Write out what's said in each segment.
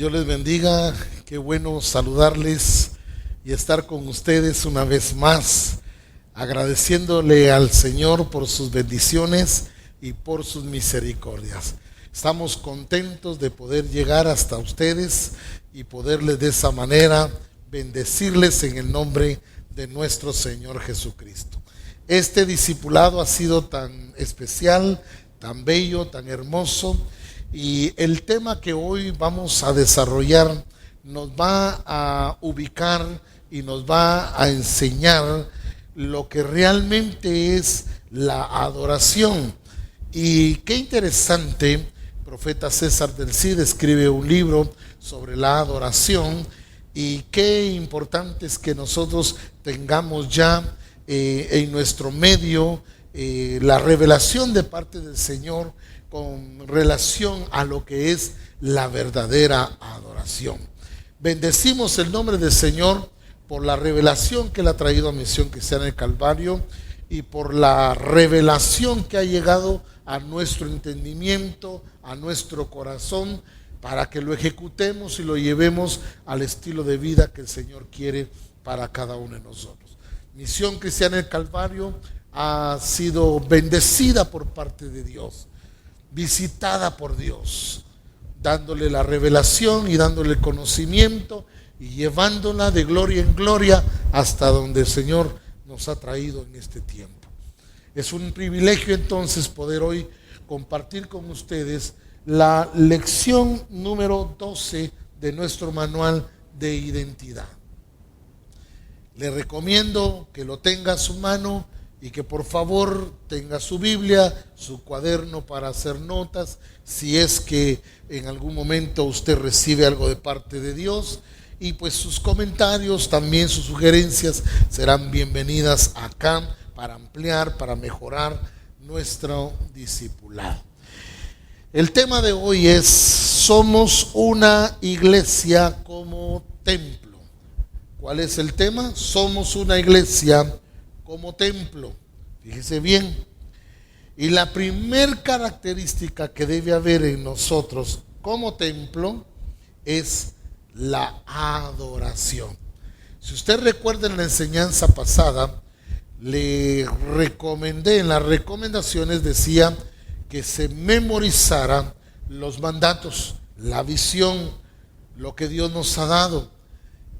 Dios les bendiga, qué bueno saludarles y estar con ustedes una vez más, agradeciéndole al Señor por sus bendiciones y por sus misericordias. Estamos contentos de poder llegar hasta ustedes y poderles de esa manera bendecirles en el nombre de nuestro Señor Jesucristo. Este discipulado ha sido tan especial, tan bello, tan hermoso. Y el tema que hoy vamos a desarrollar nos va a ubicar y nos va a enseñar lo que realmente es la adoración. Y qué interesante, profeta César del Cid escribe un libro sobre la adoración, y qué importante es que nosotros tengamos ya en nuestro medio la revelación de parte del Señor con relación a lo que es la verdadera adoración. Bendecimos el nombre del Señor por la revelación que Él ha traído a Misión Cristiana del Calvario y por la revelación que ha llegado a nuestro entendimiento, a nuestro corazón, para que lo ejecutemos y lo llevemos al estilo de vida que el Señor quiere para cada uno de nosotros. Misión Cristiana del Calvario ha sido bendecida por parte de Dios, visitada por Dios, dándole la revelación y dándole el conocimiento y llevándola de gloria en gloria hasta donde el Señor nos ha traído en este tiempo. Es un privilegio entonces poder hoy compartir con ustedes la lección número 12 de nuestro manual de identidad. Le recomiendo que lo tenga a su mano y que por favor tenga su Biblia, su cuaderno para hacer notas, si es que en algún momento usted recibe algo de parte de Dios, y pues sus comentarios, también sus sugerencias serán bienvenidas acá para ampliar, para mejorar nuestro discipulado. El tema de hoy es: somos una iglesia como templo. ¿Cuál es el tema? Somos una iglesia como templo. Fíjese bien. Y la primer característica que debe haber en nosotros como templo es la adoración. Si usted recuerda, en la enseñanza pasada le recomendé, en las recomendaciones decía que se memorizara los mandatos, la visión, lo que Dios nos ha dado,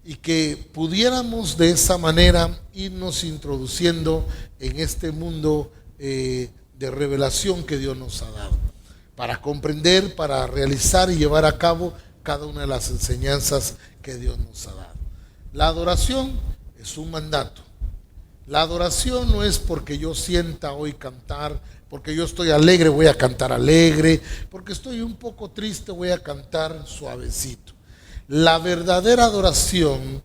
y que pudiéramos de esa manera irnos introduciendo en este mundo de revelación que Dios nos ha dado, para comprender, para realizar y llevar a cabo cada una de las enseñanzas que Dios nos ha dado. La adoración es un mandato. La adoración no es porque yo sienta hoy cantar, porque yo estoy alegre voy a cantar alegre, porque estoy un poco triste voy a cantar suavecito. La verdadera adoración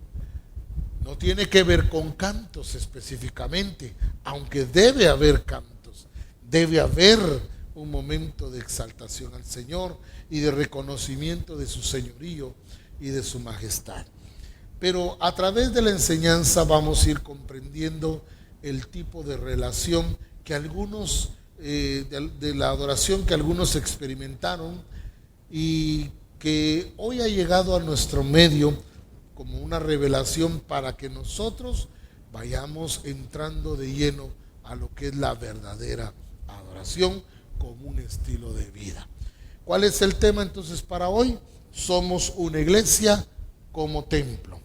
no tiene que ver con cantos específicamente, aunque debe haber cantos, debe haber un momento de exaltación al Señor y de reconocimiento de su señorío y de su majestad. Pero a través de la enseñanza vamos a ir comprendiendo el tipo de relación que algunos, de la adoración que algunos experimentaron y que hoy ha llegado a nuestro medio como una revelación para que nosotros vayamos entrando de lleno a lo que es la verdadera adoración como un estilo de vida. ¿Cuál es el tema entonces para hoy? Somos una iglesia como templo.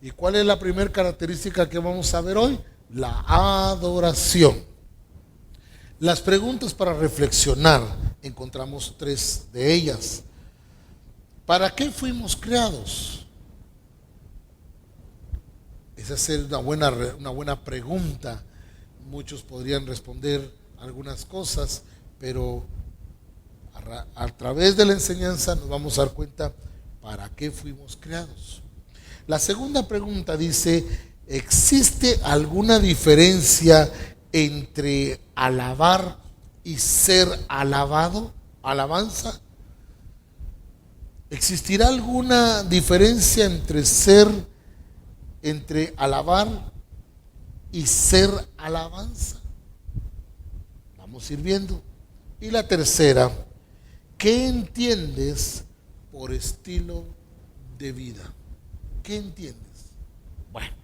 ¿Y cuál es la primera característica que vamos a ver hoy? La adoración. Las preguntas para reflexionar, encontramos 3 de ellas. ¿Para qué fuimos creados? Esa es una buena pregunta. Muchos podrían responder algunas cosas, pero a través de la enseñanza nos vamos a dar cuenta para qué fuimos creados. La segunda pregunta dice: ¿existe alguna diferencia entre alabar y ser alabado? ¿Alabanza? ¿Existirá alguna diferencia entre alabar y ser alabanza? Vamos a ir viendo. Y la tercera: ¿qué entiendes por estilo de vida. ¿Qué entiendes? Bueno,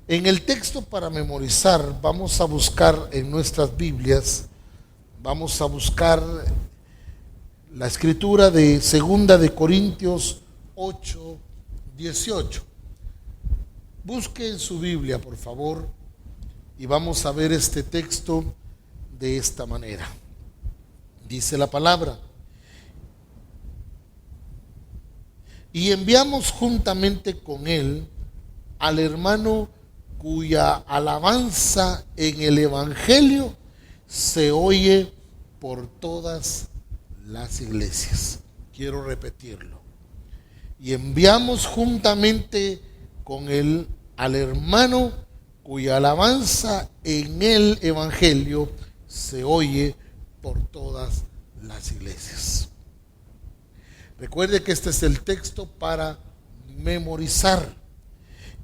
en el texto para memorizar vamos a buscar en nuestras Biblias, vamos a buscar la escritura de 2 Corintios 8:18. Busque en su Biblia, por favor, y vamos a ver este texto de esta manera. Dice la palabra: y enviamos juntamente con él al hermano cuya alabanza en el Evangelio se oye por todas las iglesias. Quiero repetirlo. Y enviamos juntamente con él al hermano cuya alabanza en el Evangelio se oye por todas las iglesias. Recuerde que este es el texto para memorizar.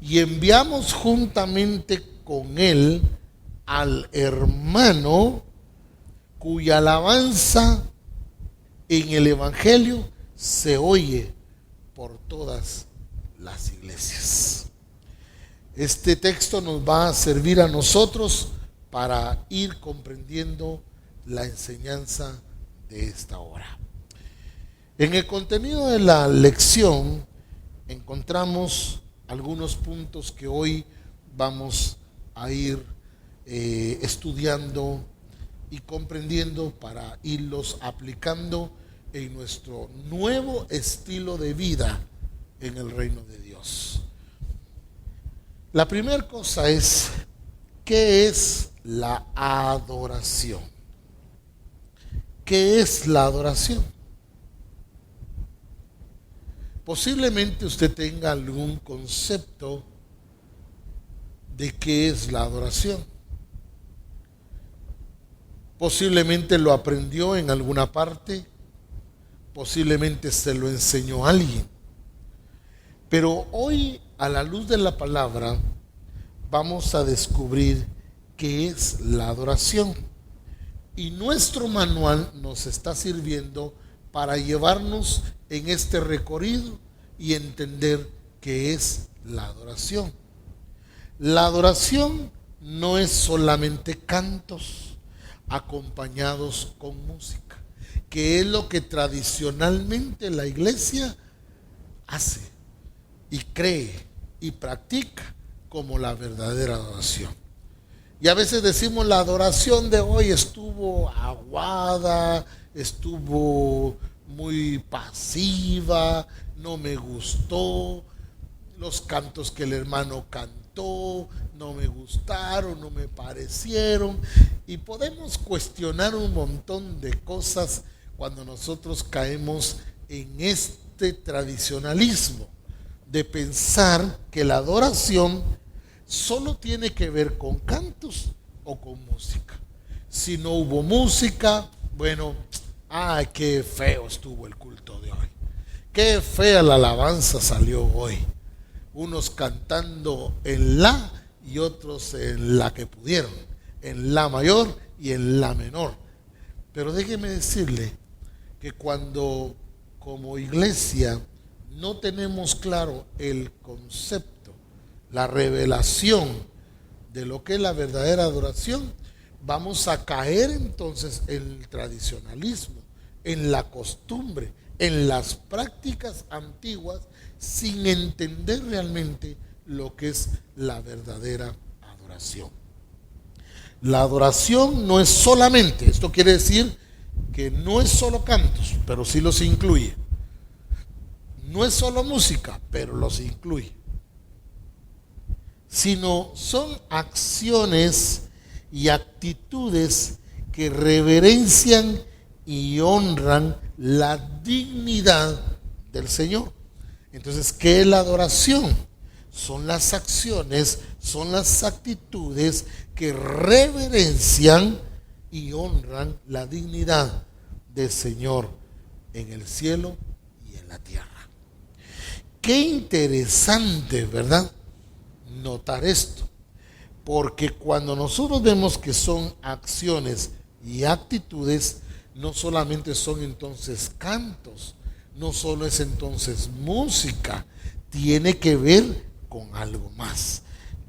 Y enviamos juntamente con él al hermano cuya alabanza en el Evangelio se oye por todas las iglesias. Este texto nos va a servir a nosotros para ir comprendiendo la enseñanza de esta hora. En el contenido de la lección encontramos algunos puntos que hoy vamos a ir estudiando y comprendiendo para irlos aplicando en nuestro nuevo estilo de vida en el reino de Dios. La primera cosa es, ¿qué es la adoración? ¿Qué es la adoración? Posiblemente usted tenga algún concepto de qué es la adoración. Posiblemente lo aprendió en alguna parte, posiblemente se lo enseñó a alguien. Pero hoy, a la luz de la palabra, vamos a descubrir qué es la adoración. Y nuestro manual nos está sirviendo para llevarnos en este recorrido y entender qué es la adoración. La adoración no es solamente cantos acompañados con música, que es lo que tradicionalmente la iglesia hace y cree y practica como la verdadera adoración. Y a veces decimos, la adoración de hoy estuvo aguada, estuvo muy pasiva, no me gustó, los cantos que el hermano cantó no me gustaron, no me parecieron. Y podemos cuestionar un montón de cosas cuando nosotros caemos en este tradicionalismo de pensar que la adoración solo tiene que ver con cantos o con música. Si no hubo música, bueno, ay, qué feo estuvo el culto de hoy. Qué fea la alabanza salió hoy. Unos cantando en la y otros en la que pudieron, en la mayor y en la menor. Pero déjeme decirle que cuando como iglesia no tenemos claro el concepto, la revelación de lo que es la verdadera adoración, vamos a caer entonces en el tradicionalismo, en la costumbre, en las prácticas antiguas, sin entender realmente lo que es la verdadera adoración. La adoración no es solamente, esto quiere decir que no es solo cantos, pero sí los incluye. No es solo música, pero los incluye. Sino son acciones y actitudes que reverencian y honran la dignidad del Señor. Entonces, ¿qué es la adoración? Son las acciones, son las actitudes que reverencian y honran la dignidad del Señor en el cielo y en la tierra. Qué interesante, ¿verdad? Notar esto, porque cuando nosotros vemos que son acciones y actitudes, no solamente son entonces cantos, no solo es entonces música, tiene que ver con algo más.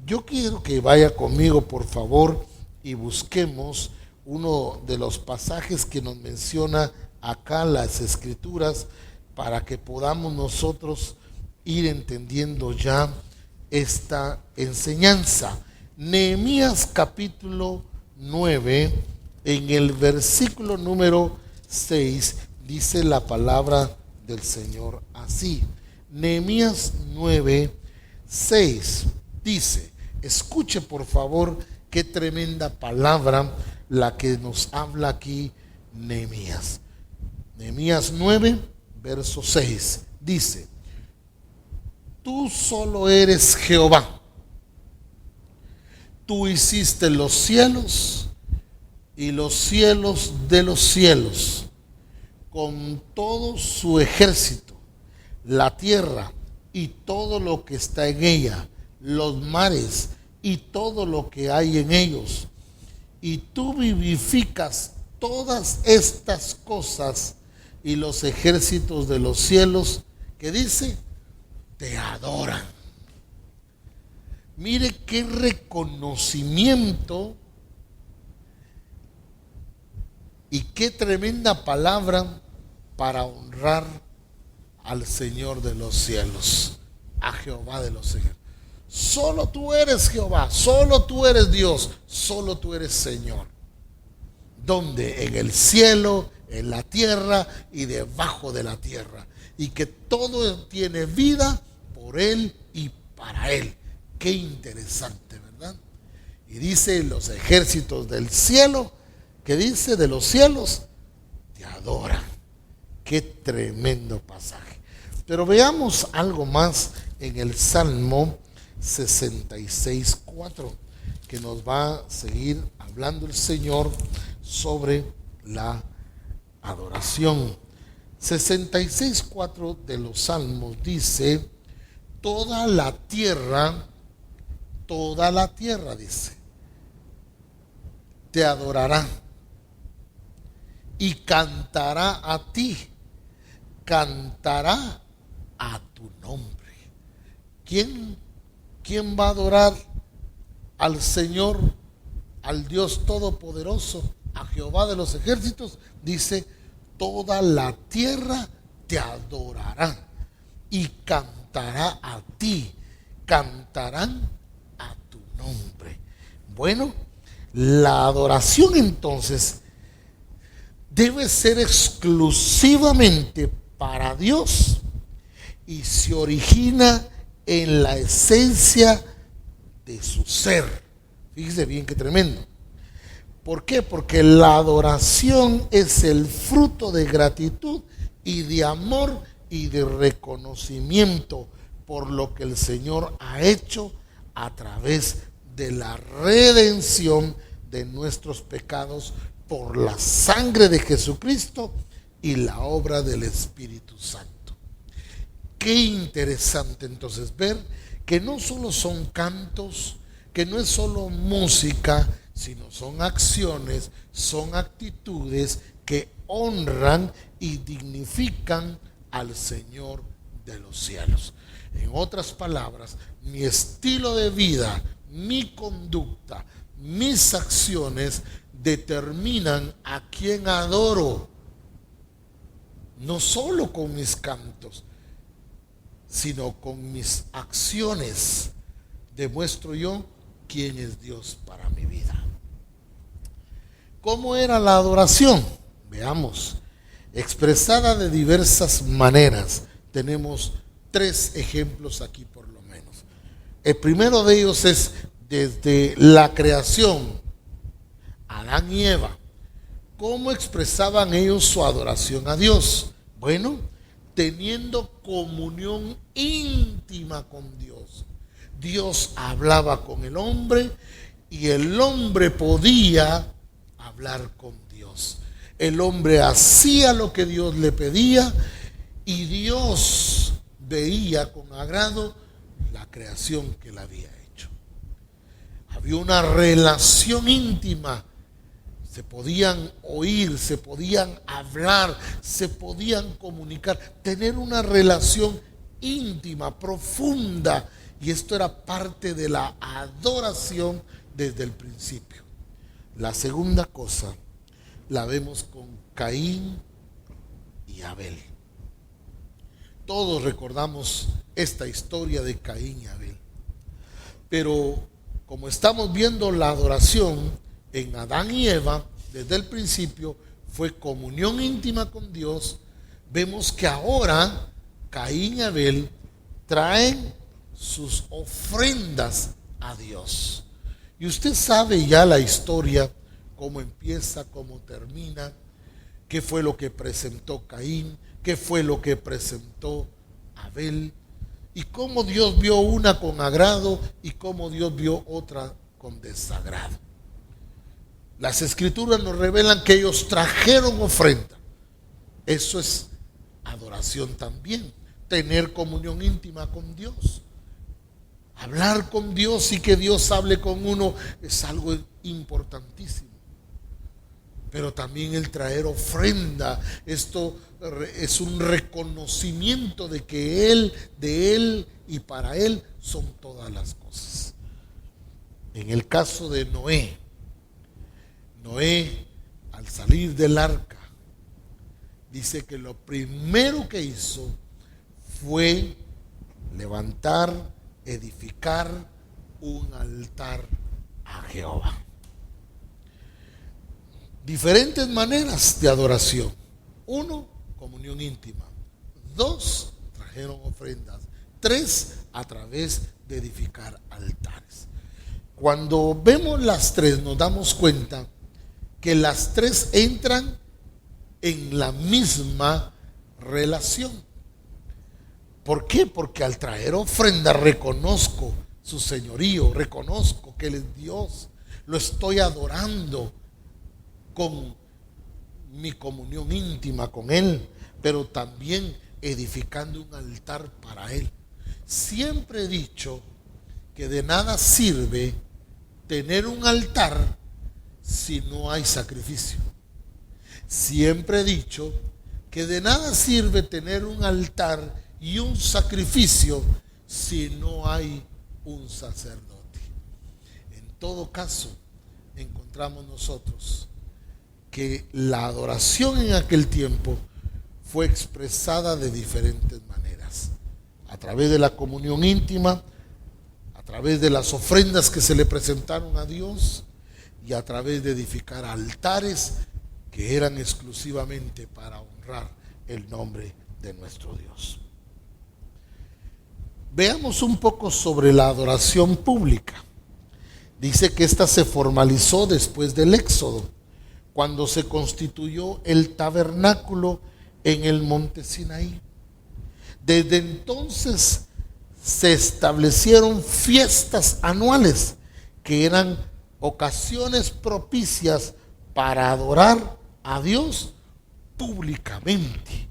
Yo quiero que vaya conmigo, por favor, y busquemos uno de los pasajes que nos menciona acá las Escrituras, para que podamos nosotros ir entendiendo ya esta enseñanza. Nehemías capítulo 9, en el versículo número 6, dice la palabra del Señor así. Nehemías 9, 6 dice, escuche por favor qué tremenda palabra la que nos habla aquí Nehemías. Nehemías 9, verso 6 dice, tú solo eres Jehová, tú hiciste los cielos y los cielos de los cielos, con todo su ejército, la tierra y todo lo que está en ella, los mares y todo lo que hay en ellos. Y tú vivificas todas estas cosas, y los ejércitos de los cielos, que dice, te adoran. Mire qué reconocimiento y qué tremenda palabra para honrar al Señor de los cielos, a Jehová de los ejércitos. Solo tú eres Jehová, solo tú eres Dios, solo tú eres Señor. ¿Dónde? En el cielo, en la tierra y debajo de la tierra. Y que todo tiene vida por Él y para Él. Qué interesante, ¿verdad? Y dice, los ejércitos del cielo, que dice, de los cielos, te adoran. Qué tremendo pasaje. Pero veamos algo más en el Salmo 66:4, que nos va a seguir hablando el Señor sobre la adoración. 66:4 de los Salmos dice, toda la tierra dice, te adorará y cantará a ti, cantará a tu nombre. ¿Quién va a adorar al Señor, al Dios Todopoderoso, a Jehová de los ejércitos? Dice, toda la tierra te adorará y cantará a ti, cantarán a tu nombre. Bueno, la adoración entonces debe ser exclusivamente para Dios y se origina en la esencia de su ser. Fíjese bien qué tremendo. ¿Por qué? Porque la adoración es el fruto de gratitud y de amor y de reconocimiento por lo que el Señor ha hecho a través de la redención de nuestros pecados por la sangre de Jesucristo y la obra del Espíritu Santo. Qué interesante entonces ver que no solo son cantos, que no es solo música, sino son acciones, son actitudes que honran y dignifican al Señor de los cielos. En otras palabras, mi estilo de vida, mi conducta, mis acciones determinan a quién adoro, no solo con mis cantos, sino con mis acciones demuestro yo quién es Dios para mi vida. ¿Cómo era la adoración? Veamos, expresada de diversas maneras. Tenemos 3 ejemplos aquí por lo menos. El primero de ellos es desde la creación, Adán y Eva. ¿Cómo expresaban ellos su adoración a Dios? Bueno, teniendo comunión íntima con Dios. Dios hablaba con el hombre y el hombre podía hablar con Dios. El hombre hacía lo que Dios le pedía y Dios veía con agrado la creación que él había hecho. Había una relación íntima. Se podían oír, se podían hablar, se podían comunicar, tener una relación íntima, profunda. Y esto era parte de la adoración desde el principio. La segunda cosa la vemos con Caín y Abel. Todos recordamos esta historia de Caín y Abel. Pero como estamos viendo la adoración en Adán y Eva, desde el principio fue comunión íntima con Dios, vemos que ahora Caín y Abel traen sus ofrendas a Dios. Y usted sabe ya la historia, cómo empieza, cómo termina, qué fue lo que presentó Caín, qué fue lo que presentó Abel, y cómo Dios vio una con agrado y cómo Dios vio otra con desagrado. Las escrituras nos revelan que ellos trajeron ofrenda. Eso es adoración también, tener comunión íntima con Dios. Hablar con Dios y que Dios hable con uno es algo importantísimo. Pero también el traer ofrenda, esto es un reconocimiento de que Él, de Él y para Él son todas las cosas. En el caso de Noé, al salir del arca, dice que lo primero que hizo fue levantar, edificar un altar a Jehová. Diferentes maneras de adoración. 1, comunión íntima. 2, trajeron ofrendas. 3, a través de edificar altares. Cuando vemos las 3 nos damos cuenta que las 3 entran en la misma relación. ¿Por qué? Porque al traer ofrenda reconozco su señorío, reconozco que Él es Dios, lo estoy adorando con mi comunión íntima con Él, pero también edificando un altar para Él. Siempre he dicho que de nada sirve tener un altar si no hay sacrificio. Siempre he dicho que de nada sirve tener un altar y un sacrificio si no hay un sacerdote. En todo caso, encontramos nosotros que la adoración en aquel tiempo fue expresada de diferentes maneras, a través de la comunión íntima, a través de las ofrendas que se le presentaron a Dios y a través de edificar altares que eran exclusivamente para honrar el nombre de nuestro Dios. Veamos un poco sobre la adoración pública. Dice que esta se formalizó después del Éxodo, cuando se constituyó el tabernáculo en el monte Sinaí. Desde entonces se establecieron fiestas anuales que eran ocasiones propicias para adorar a Dios públicamente.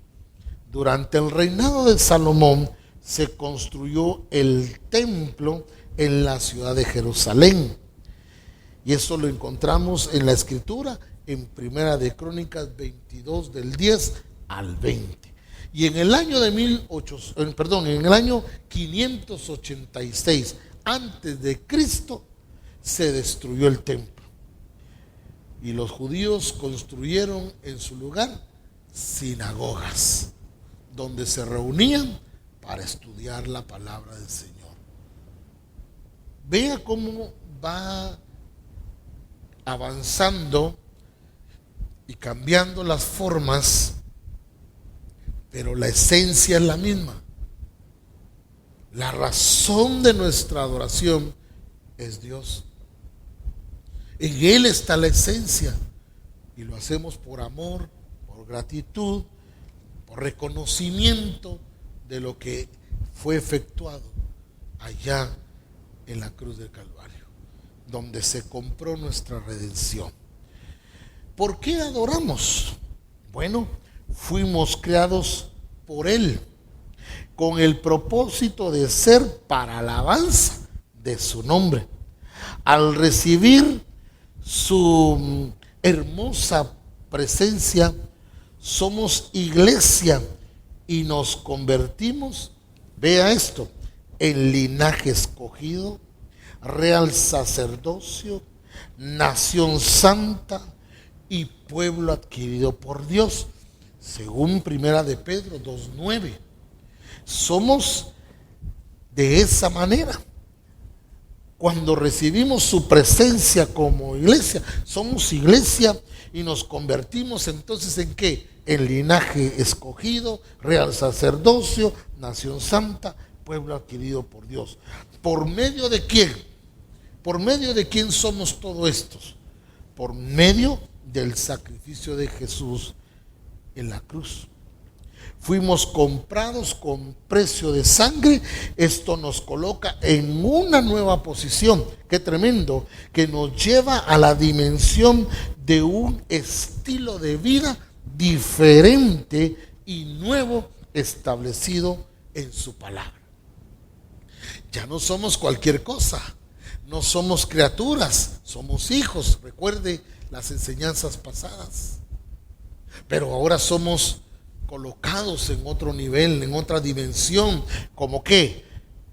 Durante el reinado de Salomón se construyó el templo en la ciudad de Jerusalén. Y eso lo encontramos en la escritura en Primera de Crónicas 22 del 10 al 20. Y en el año en el año 586 antes de Cristo se destruyó el templo. Y los judíos construyeron en su lugar sinagogas donde se reunían para estudiar la palabra del Señor. Vea cómo va avanzando y cambiando las formas, pero la esencia es la misma. La razón de nuestra adoración es Dios. En Él está la esencia y lo hacemos por amor, por gratitud, por reconocimiento de lo que fue efectuado allá en la cruz del Calvario, donde se compró nuestra redención. ¿Por qué adoramos? Bueno, fuimos creados por Él, con el propósito de ser para alabanza de su nombre. Al recibir su hermosa presencia, somos iglesia y nos convertimos, vea esto, en linaje escogido, real sacerdocio, nación santa y pueblo adquirido por Dios, según Primera de Pedro 2:9. Somos de esa manera. Cuando recibimos su presencia como iglesia, somos iglesia y nos convertimos entonces ¿en qué? En linaje escogido, real sacerdocio, nación santa, pueblo adquirido por Dios. ¿Por medio de quién? ¿Por medio de quién somos todos estos? Por medio del sacrificio de Jesús en la cruz. Fuimos comprados con precio de sangre. Esto nos coloca en una nueva posición. Qué tremendo, que nos lleva a la dimensión de un estilo de vida diferente y nuevo establecido en su palabra. Ya no somos cualquier cosa, no somos criaturas, somos hijos. Recuerde las enseñanzas pasadas. Pero ahora somos colocados en otro nivel, en otra dimensión. ¿Como qué?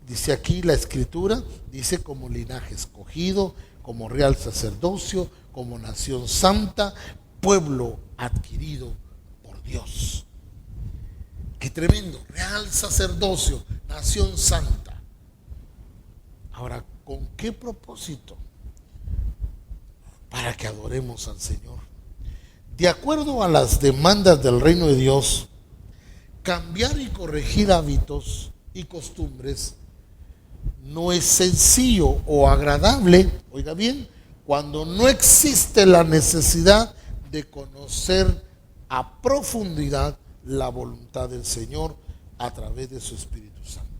Dice aquí la escritura, dice como linaje escogido, como real sacerdocio, como nación santa, pueblo adquirido por Dios. Qué tremendo, real sacerdocio, nación santa. Ahora, ¿con qué propósito? Para que adoremos al Señor. De acuerdo a las demandas del reino de Dios, cambiar y corregir hábitos y costumbres no es sencillo o agradable, oiga bien, cuando no existe la necesidad de conocer a profundidad la voluntad del Señor a través de su Espíritu Santo.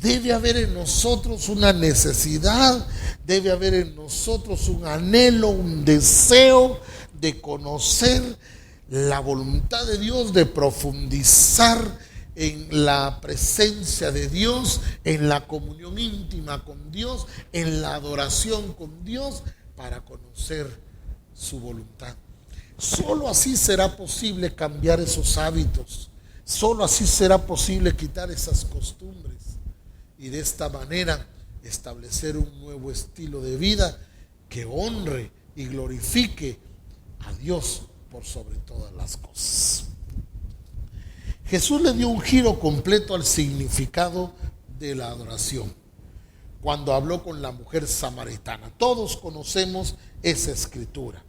Debe haber en nosotros una necesidad, debe haber en nosotros un anhelo, un deseo de conocer la voluntad de Dios, de profundizar en la presencia de Dios, en la comunión íntima con Dios, en la adoración con Dios, para conocer su voluntad. Solo así será posible cambiar esos hábitos, solo así será posible quitar esas costumbres y de esta manera establecer un nuevo estilo de vida que honre y glorifique a Dios por sobre todas las cosas. Jesús le dio un giro completo al significado de la adoración cuando habló con la mujer samaritana. Todos conocemos esa escritura.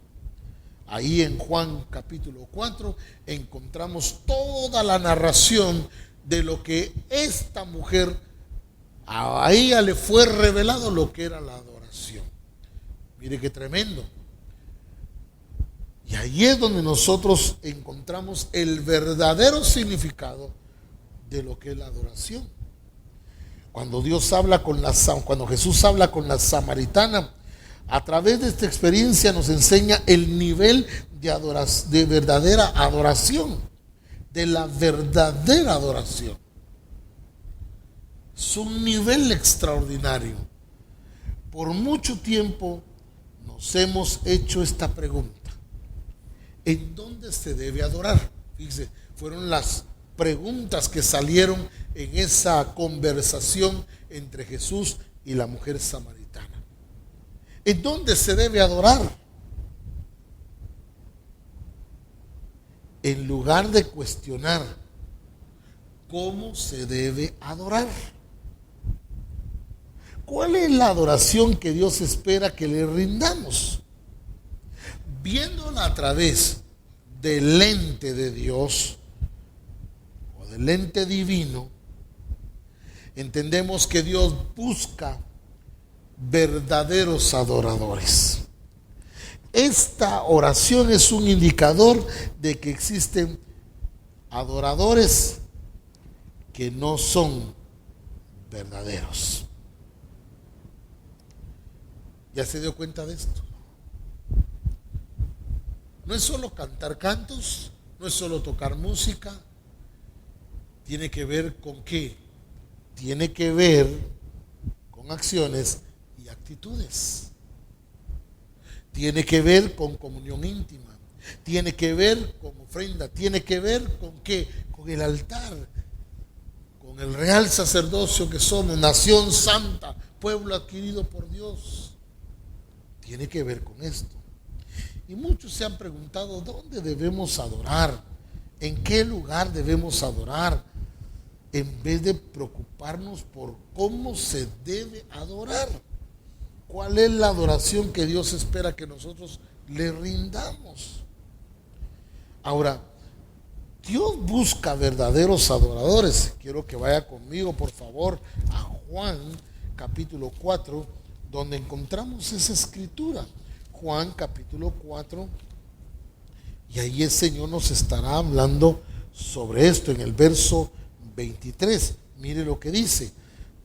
Ahí en Juan capítulo 4 encontramos toda la narración de lo que esta mujer, a ella le fue revelado lo que era la adoración. Mire qué tremendo. Y ahí es donde nosotros encontramos el verdadero significado de lo que es la adoración. Cuando Jesús habla con la samaritana, a través de esta experiencia nos enseña el nivel de verdadera adoración, de la verdadera adoración. Es un nivel extraordinario. Por mucho tiempo nos hemos hecho esta pregunta: ¿en dónde se debe adorar? Fíjense, fueron las preguntas que salieron en esa conversación entre Jesús y la mujer samaritana. ¿En dónde se debe adorar? En lugar de cuestionar cómo se debe adorar. ¿Cuál es la adoración que Dios espera que le rindamos? Viéndola a través del lente de Dios o del lente divino, entendemos que Dios busca verdaderos adoradores. Esta oración es un indicador de que existen adoradores que no son verdaderos. ¿Ya se dio cuenta de esto? No es solo cantar cantos, no es solo tocar música. Tiene que ver con qué? Tiene que ver con acciones y actitudes. tiene que ver con comunión íntima, tiene que ver con ofrenda, tiene que ver con qué, con el altar, con el real sacerdocio que somos, nación santa, pueblo adquirido por Dios. Tiene que ver con esto. Y muchos se han preguntado dónde debemos adorar, en qué lugar debemos adorar, en vez de preocuparnos por cómo se debe adorar. ¿Cuál es la adoración que Dios espera que nosotros le rindamos? Ahora, Dios busca verdaderos adoradores. Quiero que vaya conmigo, por favor, a Juan capítulo 4, donde encontramos esa escritura. Juan capítulo 4, y ahí el Señor nos estará hablando sobre esto en el verso 23. Mire lo que dice: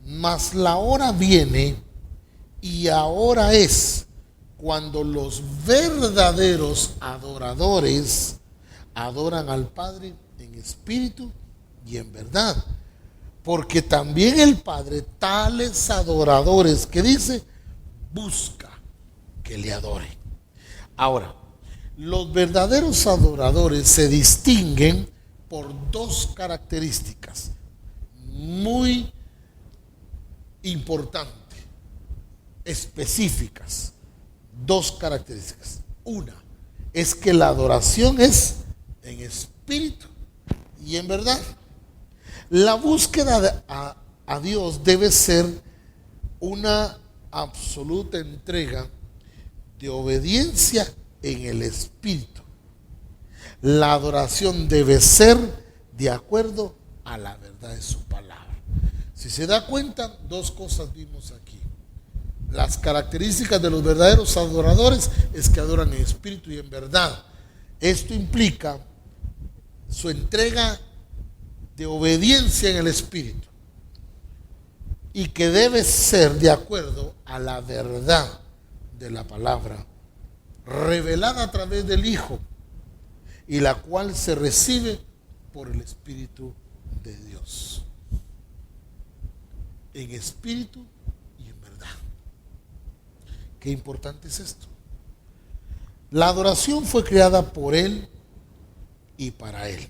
mas la hora viene y ahora es cuando los verdaderos adoradores adoran al Padre en espíritu y en verdad, porque también el Padre tales adoradores, que dice, busca que le adore. Ahora, los verdaderos adoradores se distinguen por dos características muy importantes, específicas. Dos características. Una es que la adoración es en espíritu y en verdad. La búsqueda a Dios debe ser una absoluta entrega de obediencia en el espíritu. La adoración debe ser de acuerdo a la verdad de su palabra. Si se da cuenta, dos cosas vimos aquí. Las características de los verdaderos adoradores es que adoran en espíritu y en verdad. Esto implica su entrega de obediencia en el espíritu, y que debe ser de acuerdo a la verdad de la palabra revelada a través del Hijo, y la cual se recibe por el Espíritu de Dios, en espíritu y en verdad. Qué importante es esto. La adoración fue creada por Él y para Él.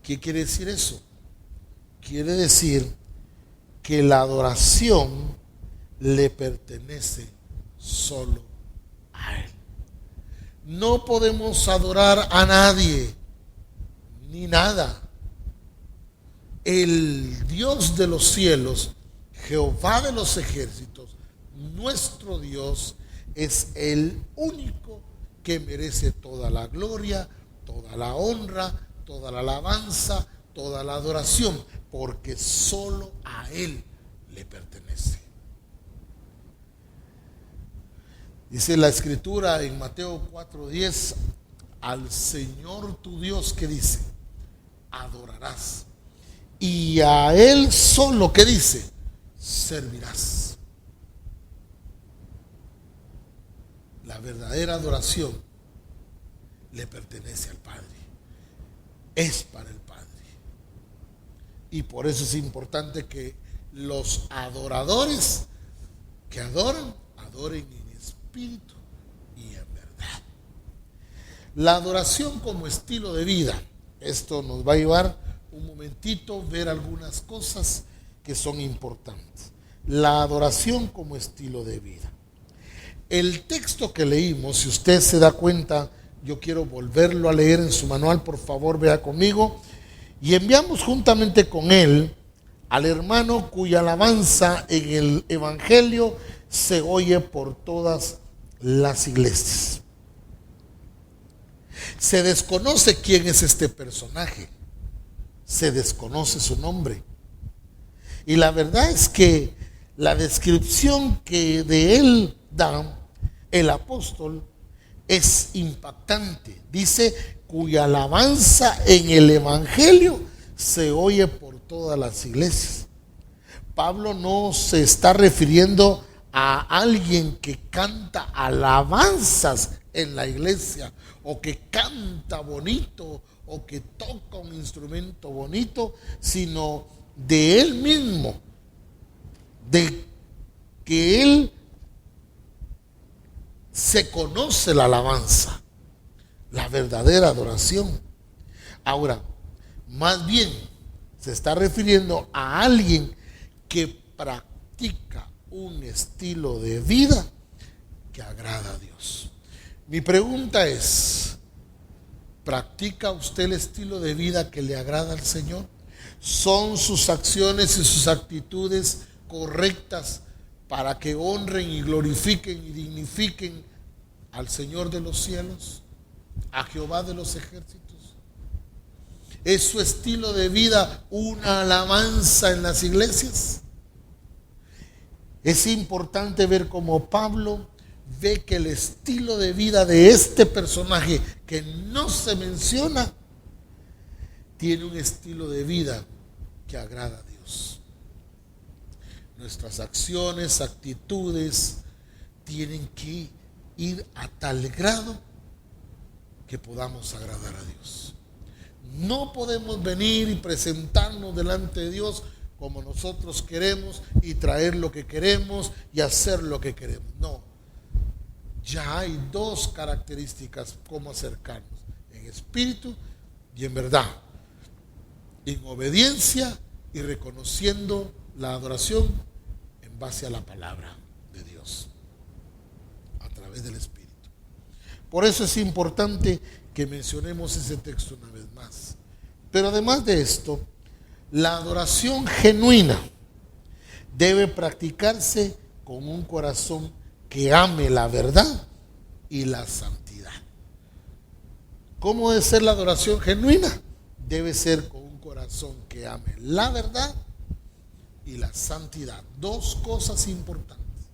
¿Qué quiere decir eso? Quiere decir que la adoración le pertenece solo a Él. No podemos adorar a nadie ni nada. El Dios de los cielos, Jehová de los ejércitos, nuestro Dios, es el único que merece toda la gloria, toda la honra, toda la alabanza, toda la adoración, porque solo a Él le pertenece. Dice la escritura en Mateo 4:10, al Señor tu Dios, que dice, adorarás, y a Él solo, que dice, servirás. La verdadera adoración le pertenece al Padre, es para el Padre. Y por eso es importante que los adoradores que adoran, adoren en espíritu y en verdad. La adoración como estilo de vida. Esto nos va a llevar un momentito a ver algunas cosas que son importantes. La adoración como estilo de vida. El texto que leímos, si usted se da cuenta, yo quiero volverlo a leer en su manual, por favor, vea conmigo. Y enviamos juntamente con él al hermano cuya alabanza en el Evangelio se oye por todas las iglesias. Se desconoce quién es este personaje, se desconoce su nombre. Y la verdad es que la descripción que de él da el apóstol es impactante. Dice, cuya alabanza en el Evangelio se oye por todas las iglesias. Pablo no se está refiriendo a alguien que canta alabanzas en la iglesia, o que canta bonito, o que toca un instrumento bonito, sino de él mismo, de que él se conoce la alabanza, la verdadera adoración. Ahora, más bien se está refiriendo a alguien que practica un estilo de vida que agrada a Dios. Mi pregunta es, ¿practica usted el estilo de vida que le agrada al Señor? ¿Son sus acciones y sus actitudes correctas para que honren y glorifiquen y dignifiquen al Señor de los cielos, a Jehová de los ejércitos? ¿Es su estilo de vida una alabanza en las iglesias? Es importante ver cómo Pablo ve que el estilo de vida de este personaje que no se menciona tiene un estilo de vida que agrada a Dios. Nuestras acciones, actitudes tienen que ir a tal grado que podamos agradar a Dios. No podemos venir y presentarnos delante de Dios como nosotros queremos y traer lo que queremos y hacer lo que queremos. No. Ya hay dos características como acercarnos: en espíritu y en verdad, en obediencia y reconociendo la adoración en base a la palabra de Dios, a través del Espíritu. Por eso es importante que mencionemos ese texto una vez más. Pero además de esto, la adoración genuina debe practicarse con un corazón que ame la verdad y la santidad. ¿Cómo debe ser la adoración genuina? Debe ser con un corazón que ame la verdad y la santidad. Dos cosas importantes.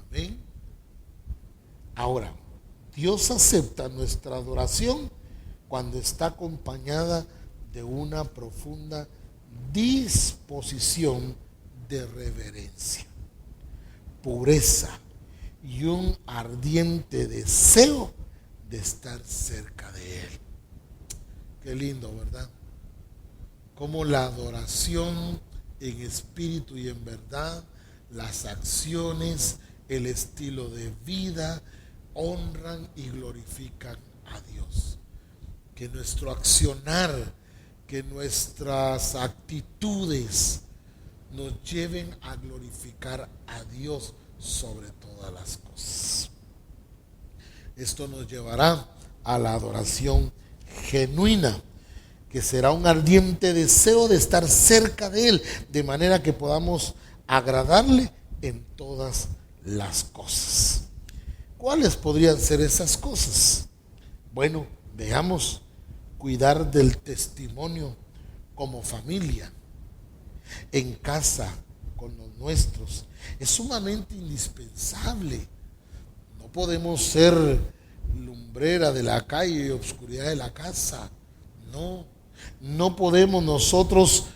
Amén. Ahora, Dios acepta nuestra adoración cuando está acompañada de una profunda disposición de reverencia, pureza y un ardiente deseo de estar cerca de Él. Qué lindo, ¿verdad? Como la adoración en espíritu y en verdad, las acciones, el estilo de vida honran y glorifican a Dios. Que nuestro accionar, que nuestras actitudes nos lleven a glorificar a Dios sobre todas las cosas. Esto nos llevará a la adoración genuina, que será un ardiente deseo de estar cerca de Él, de manera que podamos agradarle en todas las cosas. ¿Cuáles podrían ser esas cosas? Bueno, veamos: cuidar del testimonio como familia, en casa, con los nuestros. Es sumamente indispensable. No podemos ser lumbrera de la calle y obscuridad de la casa. No podemos nosotros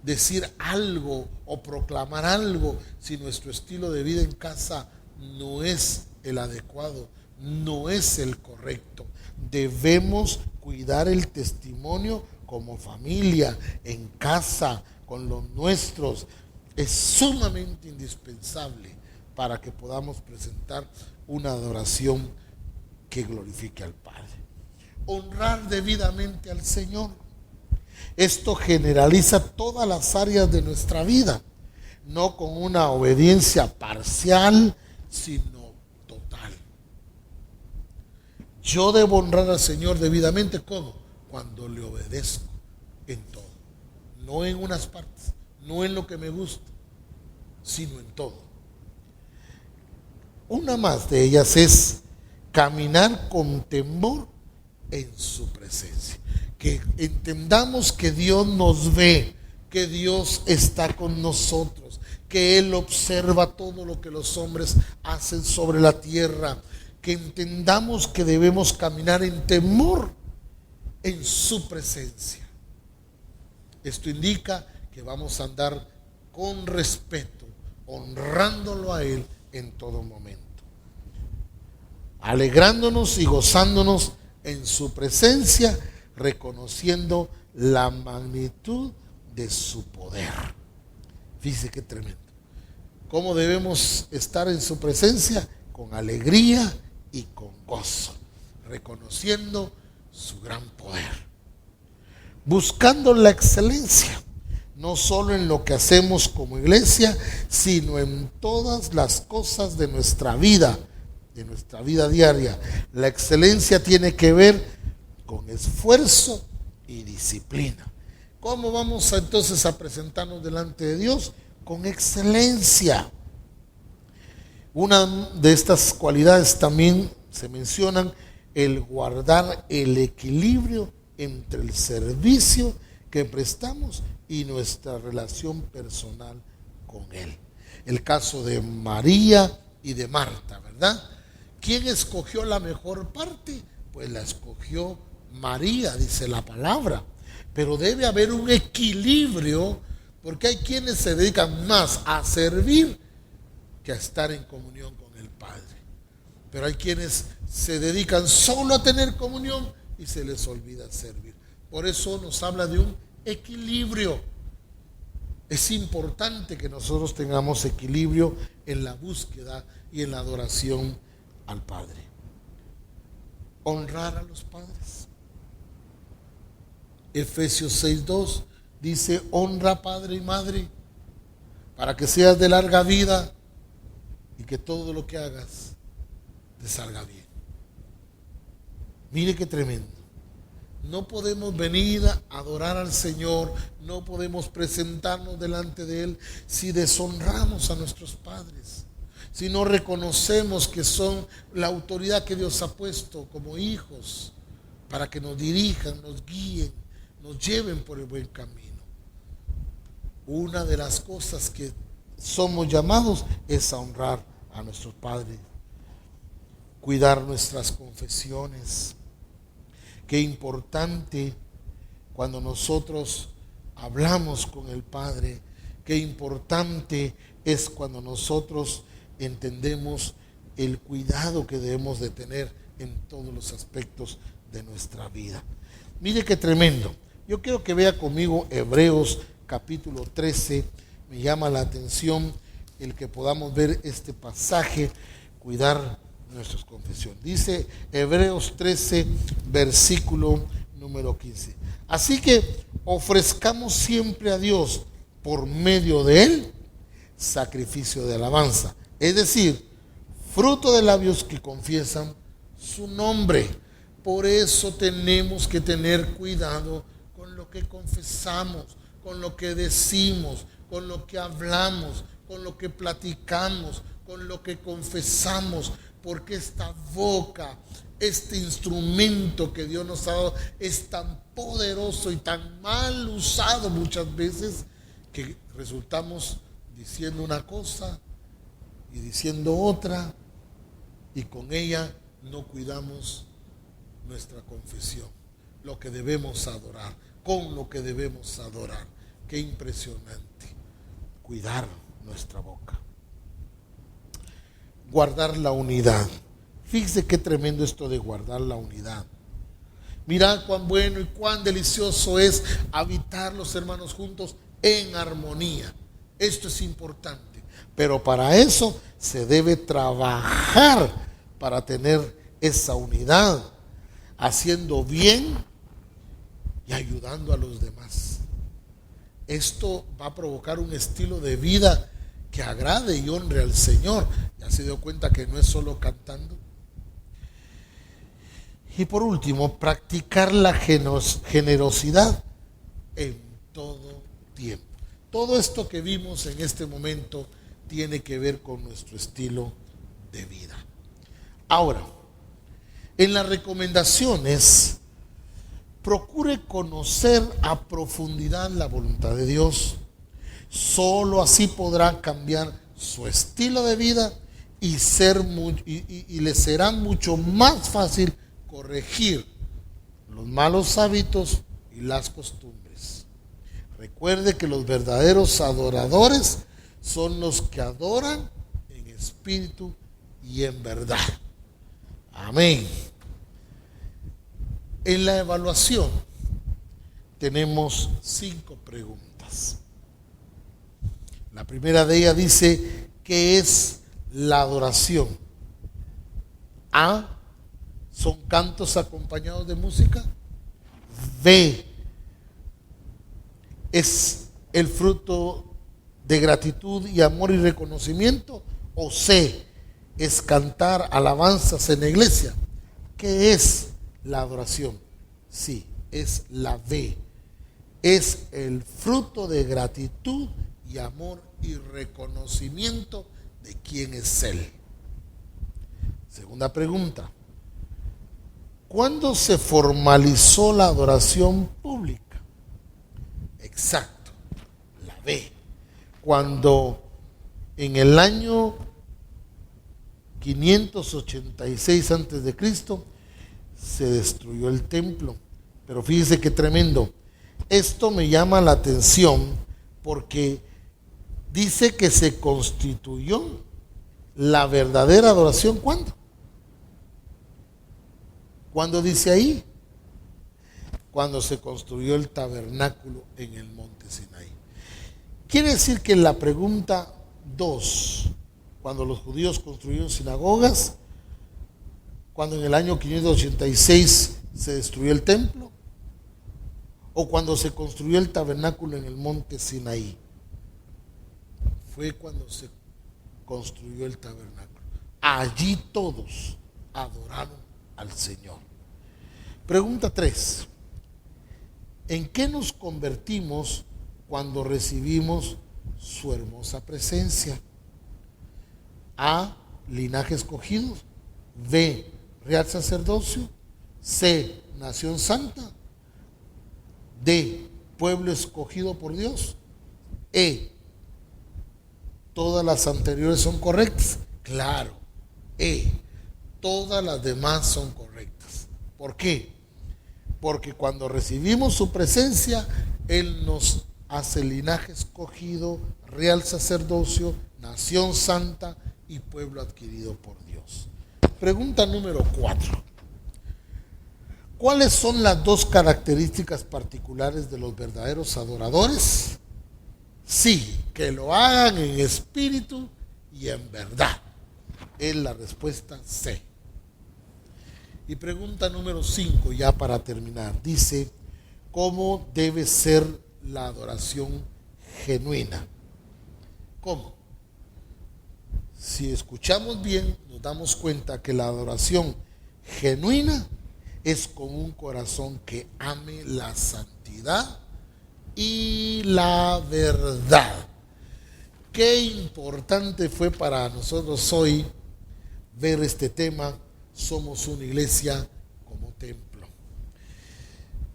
decir algo o proclamar algo si nuestro estilo de vida en casa no es el adecuado, no es el correcto. Debemos cuidar el testimonio como familia, en casa, con los nuestros. Es sumamente indispensable para que podamos presentar una adoración que glorifique al Padre. Honrar debidamente al Señor. Esto generaliza todas las áreas de nuestra vida, no con una obediencia parcial, sino total. Yo debo honrar al Señor debidamente. ¿Cómo? Cuando le obedezco en todo. No en unas partes, no en lo que me gusta, sino en todo. Una más de ellas es caminar con temor en su presencia. Que entendamos que Dios nos ve, que Dios está con nosotros, que Él observa todo lo que los hombres hacen sobre la tierra. Que entendamos que debemos caminar en temor en su presencia. Esto indica que vamos a andar con respeto, honrándolo a Él en todo momento, alegrándonos y gozándonos en su presencia, reconociendo la magnitud de su poder. Fíjese qué tremendo. ¿Cómo debemos estar en su presencia? Con alegría y con gozo, reconociendo su gran poder, buscando la excelencia, no solo en lo que hacemos como iglesia, sino en todas las cosas de nuestra vida diaria. La excelencia tiene que ver con esfuerzo y disciplina. ¿Cómo vamos entonces a presentarnos delante de Dios? Con excelencia. Una de estas cualidades también se mencionan: el guardar el equilibrio entre el servicio que prestamos y nuestra relación personal con Él. El caso de María y de Marta, ¿verdad? ¿Quién escogió la mejor parte? Pues la escogió María, dice la palabra. Pero debe haber un equilibrio, porque hay quienes se dedican más a servir que a estar en comunión con el Padre. Pero hay quienes se dedican solo a tener comunión y se les olvida servir. Por eso nos habla de un equilibrio. Es importante que nosotros tengamos equilibrio en la búsqueda y en la adoración al Padre. Honrar a los padres. Efesios 6:2 dice: honra padre y madre, para que seas de larga vida y que todo lo que hagas te salga bien. Mire qué tremendo. No podemos venir a adorar al Señor, no podemos presentarnos delante de Él si deshonramos a nuestros padres, si no reconocemos que son la autoridad que Dios ha puesto como hijos para que nos dirijan, nos guíen, nos lleven por el buen camino. Una de las cosas que somos llamados es a honrar a nuestros padres, cuidar nuestras confesiones. Qué importante cuando nosotros hablamos con el Padre, qué importante es cuando nosotros entendemos el cuidado que debemos de tener en todos los aspectos de nuestra vida. Mire qué tremendo. Yo quiero que vea conmigo Hebreos capítulo 13. Me llama la atención el que podamos ver este pasaje, cuidar nuestras confesiones. Dice Hebreos 13, versículo número 15. Así que ofrezcamos siempre a Dios por medio de Él sacrificio de alabanza, es decir, fruto de labios que confiesan su nombre. Por eso tenemos que tener cuidado con lo que confesamos, con lo que decimos, con lo que hablamos, con lo que platicamos, con lo que confesamos, porque esta boca, este instrumento que Dios nos ha dado, es tan poderoso y tan mal usado muchas veces que resultamos diciendo una cosa y diciendo otra, y con ella no cuidamos nuestra confesión, lo que debemos adorar, con lo que debemos adorar. Qué impresionante. Cuidar nuestra boca. Guardar la unidad. Fíjese qué tremendo esto de guardar la unidad. Mirad cuán bueno y cuán delicioso es habitar los hermanos juntos en armonía. Esto es importante, pero para eso se debe trabajar para tener esa unidad, haciendo bien y ayudando a los demás. Esto va a provocar un estilo de vida que agrade y honre al Señor. ¿Ya se dio cuenta que no es solo cantando? Y por último, practicar la generosidad en todo tiempo. Todo esto que vimos en este momento tiene que ver con nuestro estilo de vida. Ahora, en las recomendaciones, procure conocer a profundidad la voluntad de Dios. Solo así podrá cambiar su estilo de vida y le será mucho más fácil corregir los malos hábitos y las costumbres. Recuerde que los verdaderos adoradores son los que adoran en espíritu y en verdad. Amén. En la evaluación tenemos 5 preguntas. La primera de ellas dice: ¿qué es la adoración? A, son cantos acompañados de música. B, es el fruto de gratitud y amor y reconocimiento. O C, es cantar alabanzas en la iglesia. ¿Qué es la adoración? Sí, es la B. Es el fruto de gratitud y amor y reconocimiento de quién es Él. Segunda pregunta. ¿Cuándo se formalizó la adoración pública? Exacto, la B. Cuando en el año 586 a.C. se destruyó el templo. Pero fíjese qué tremendo. Esto me llama la atención porque dice que se constituyó la verdadera adoración. ¿Cuándo? ¿Cuándo dice ahí? Cuando se construyó el tabernáculo en el monte Sinaí. Quiere decir que la pregunta 2, cuando los judíos construyeron sinagogas, cuando en el año 586 se destruyó el templo, o cuando se construyó el tabernáculo en el monte Sinaí. Fue cuando se construyó el tabernáculo. Allí todos adoraron al Señor. Pregunta 3. ¿En qué nos convertimos cuando recibimos su hermosa presencia? A, linaje escogido. B, real sacerdocio. C, nación santa. D, pueblo escogido por Dios. E, ¿todas las anteriores son correctas? Claro. E, todas las demás son correctas. ¿Por qué? Porque cuando recibimos su presencia, Él nos hace linaje escogido, real sacerdocio, nación santa y pueblo adquirido por Dios. Pregunta número 4. ¿Cuáles son las 2 características particulares de los verdaderos adoradores? Sí, que lo hagan en espíritu y en verdad. Es la respuesta C. Y pregunta número 5, ya para terminar. Dice, ¿cómo debe ser la adoración genuina? ¿Cómo? Si escuchamos bien, nos damos cuenta que la adoración genuina es con un corazón que ame la santidad y la verdad. Qué importante fue para nosotros hoy ver este tema. Somos una iglesia como templo.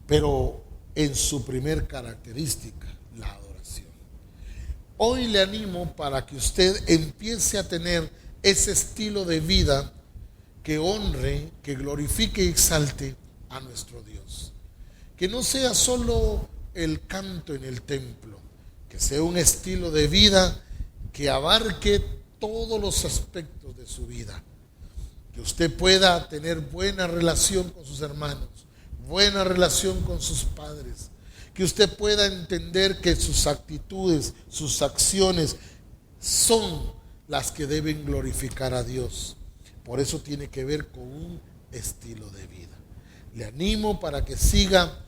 Pero en su primer característica, la adoración. Hoy le animo para que usted empiece a tener ese estilo de vida que honre, que glorifique y exalte a nuestro Dios. Que no sea solo el canto en el templo, que sea un estilo de vida que abarque todos los aspectos de su vida. Que usted pueda tener buena relación con sus hermanos, buena relación con sus padres. Que usted pueda entender que sus actitudes, sus acciones son las que deben glorificar a Dios. Por eso tiene que ver con un estilo de vida. Le animo para que siga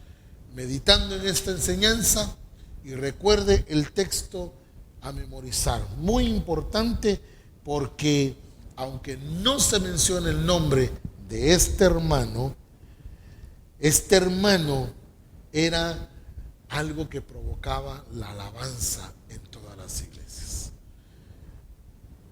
meditando en esta enseñanza y recuerde el texto a memorizar. Muy importante porque aunque no se menciona el nombre de este hermano era algo que provocaba la alabanza en todas las iglesias.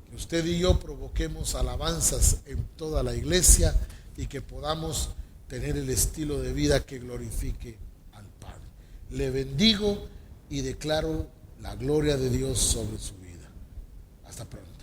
Que usted y yo provoquemos alabanzas en toda la iglesia y que podamos tener el estilo de vida que glorifique al Padre. Le bendigo y declaro la gloria de Dios sobre su vida. Hasta pronto.